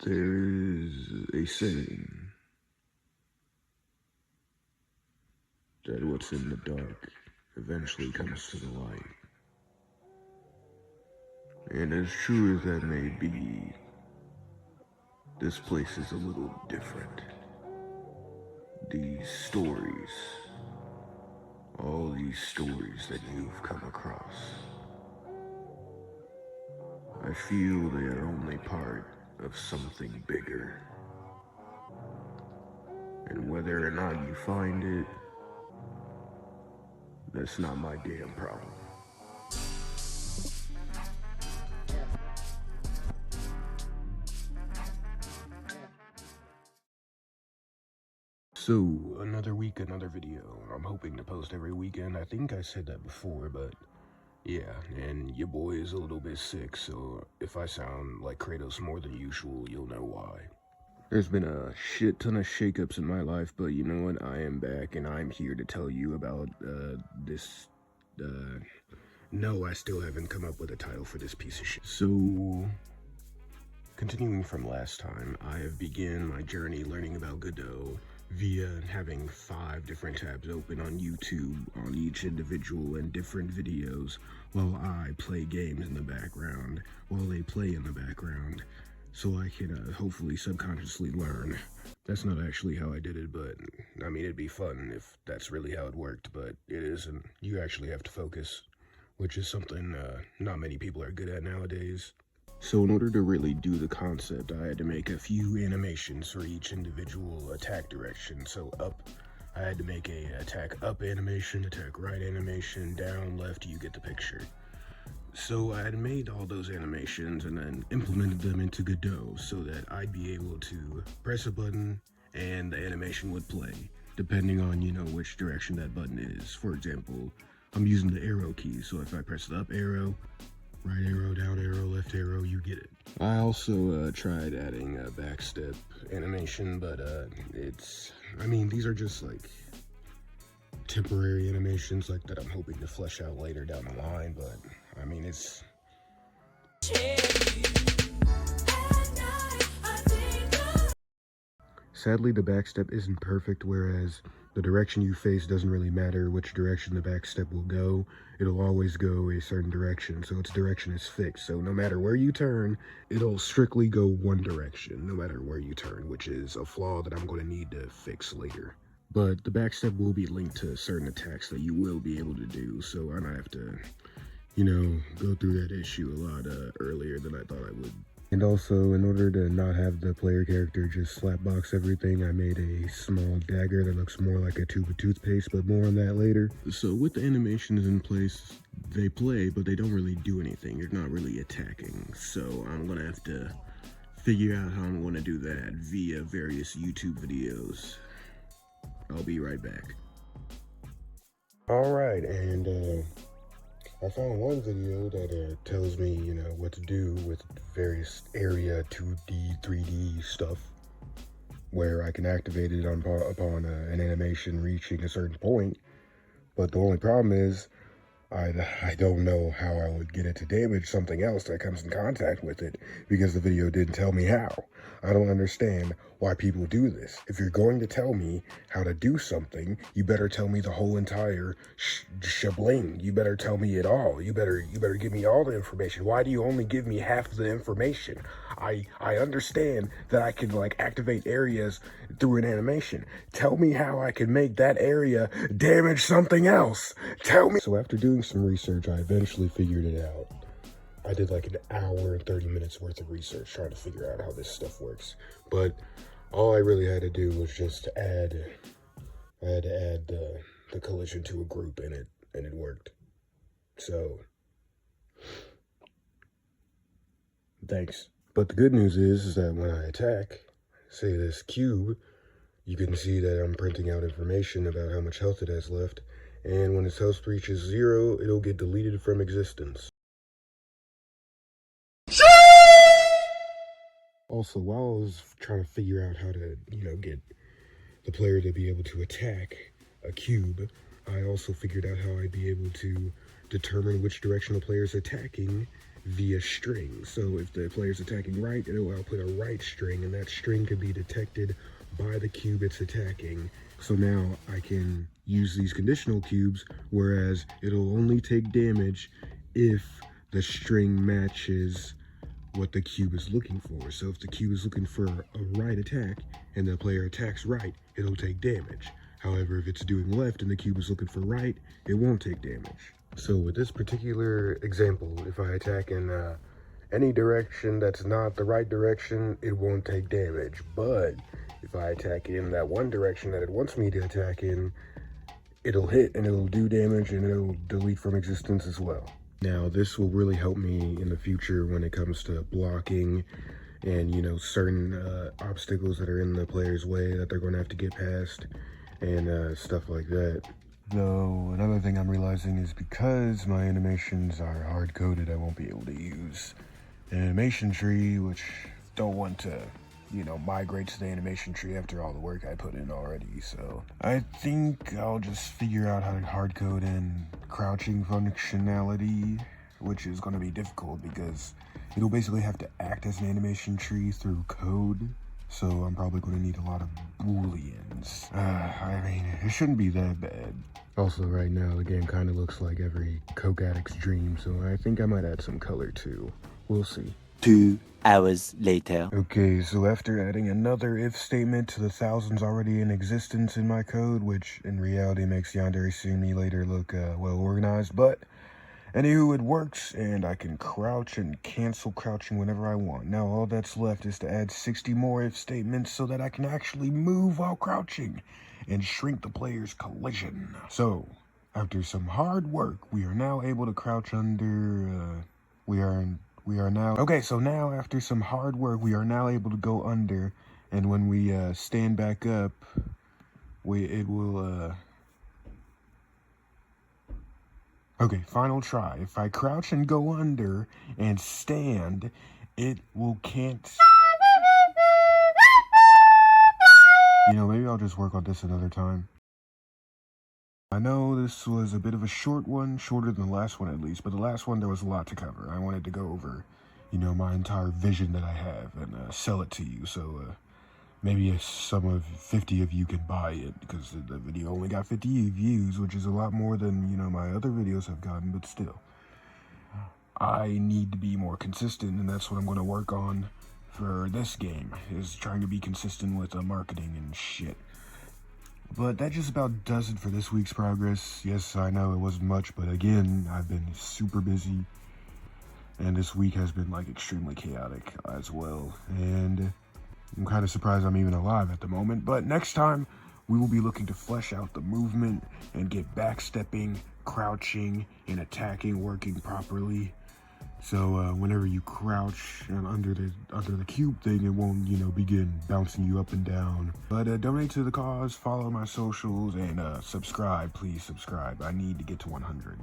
There is a saying that what's in the dark eventually comes to the light. And as true as that may be, this place is a little different. These stories, all these stories that you've come across, I feel they are only part of something bigger. And whether or not you find it, that's not my damn problem. So, another week, another video. I'm hoping to post every weekend. I think I said that before, but yeah, and your boy is a little bit sick, so if I sound like Kratos more than usual, you'll know why. There's been a shit ton of shakeups in my life, but you know what? I am back, and I'm here to tell you about this. No, I still haven't come up with a title for this piece of shit. So, continuing from last time, I have begun my journey learning about Godot via having 5 different tabs open on YouTube on each individual and different videos while I play games in the background, while they play in the background, so I can hopefully subconsciously learn. That's not actually how I did it, but I mean, it'd be fun if that's really how it worked, but it isn't. You actually have to focus, which is something not many people are good at nowadays. So in order to really do the concept, I had to make a few animations for each individual attack direction. So up, I had to make a attack up animation, attack right animation, down, left, you get the picture. So I had made all those animations and then implemented them into Godot so that I'd be able to press a button and the animation would play, depending on, you know, which direction that button is. For example, I'm using the arrow key, so if I press the up arrow, right arrow, down arrow, left arrow, you get it. I also tried adding a backstep animation, but I mean, these are just like temporary animations like that I'm hoping to flesh out later down the line, but I mean, it's... Sadly, the backstep isn't perfect, whereas the direction you face doesn't really matter which direction the backstep will go. It'll always go a certain direction, so its direction is fixed. So no matter where you turn, it'll strictly go one direction, no matter where you turn, which is a flaw that I'm going to need to fix later. But the backstep will be linked to certain attacks that you will be able to do, so I might have to, you know, go through that issue a lot earlier than I thought I would. And also, in order to not have the player character just slapbox everything, I made a small dagger that looks more like a tube of toothpaste, but more on that later. So with the animations in place, they play, but they don't really do anything. You're not really attacking. So I'm gonna have to figure out how I'm gonna do that via various YouTube videos. I'll be right back. Alright, and I found one video that tells me, you know, what to do with various area 2D, 3D stuff, where I can activate it upon an animation reaching a certain point. But the only problem is, I don't know how I would get it to damage something else that comes in contact with it, because the video didn't tell me how. I don't understand why people do this. If you're going to tell me how to do something, you better tell me the whole entire shabling. You better tell me it all. You better give me all the information. Why do you only give me half the information? I understand that I can like activate areas through an animation. Tell me how I can make that area damage something else. Tell me. So after doing some research, I eventually figured it out. I did like an hour and 30 minutes worth of research trying to figure out how this stuff works. But all I really had to do was just add the collision to a group and it worked. So thanks. But the good news is that when I attack, say this cube, you can see that I'm printing out information about how much health it has left. And when its health reaches 0, it'll get deleted from existence. Also, while I was trying to figure out how to, you know, get the player to be able to attack a cube, I also figured out how I'd be able to determine which direction the player is attacking via string. So if the player's attacking right, it'll output a right string, and that string can be detected by the cube it's attacking. So now I can use these conditional cubes, whereas it'll only take damage if the string matches what the cube is looking for. So if the cube is looking for a right attack and the player attacks right, it'll take damage. However, if it's doing left and the cube is looking for right, it won't take damage. So with this particular example, if I attack in any direction that's not the right direction, it won't take damage. But if I attack in that one direction that it wants me to attack in, it'll hit and it'll do damage and it'll delete from existence as well. Now, this will really help me in the future when it comes to blocking and, you know, certain obstacles that are in the player's way that they're going to have to get past and stuff like that. Though, another thing I'm realizing is because my animations are hard-coded, I won't be able to use an animation tree, which don't want to, you know, migrate to the animation tree after all the work I put in already. So I think I'll just figure out how to hard code in crouching functionality, which is going to be difficult because it'll basically have to act as an animation tree through code. So I'm probably going to need a lot of booleans. I mean, it shouldn't be that bad. Also, right now, the game kind of looks like every coke addict's dream, so I think I might add some color too. We'll see. 2 hours later. Okay, so after adding another if statement to the thousands already in existence in my code, which in reality makes Yandere Simulator look well organized, but anywho, it works, and I can crouch and cancel crouching whenever I want. Now all that's left is to add 60 more if statements so that I can actually move while crouching and shrink the player's collision. So, after some hard work, we are now able to crouch under, so now after some hard work, we are now able to go under, and when we stand back up, it will, okay, final try. If I crouch and go under and stand, it can't. You know, maybe I'll just work on this another time. I know this was a bit of a short one, shorter than the last one at least, but the last one there was a lot to cover. I wanted to go over, you know, my entire vision that I have and sell it to you. So maybe some of 50 of you can buy it because the video only got 50 views, which is a lot more than, you know, my other videos have gotten, but still. I need to be more consistent, and that's what I'm going to work on for this game, is trying to be consistent with marketing and shit. But that just about does it for this week's progress. Yes, I know it wasn't much, but again, I've been super busy, and this week has been, like, extremely chaotic as well, and I'm kind of surprised I'm even alive at the moment. But next time, we will be looking to flesh out the movement and get backstepping, crouching, and attacking working properly. So whenever you crouch under the cube thing, it won't, you know, begin bouncing you up and down. But donate to the cause, follow my socials, and subscribe. Please subscribe. I need to get to 100.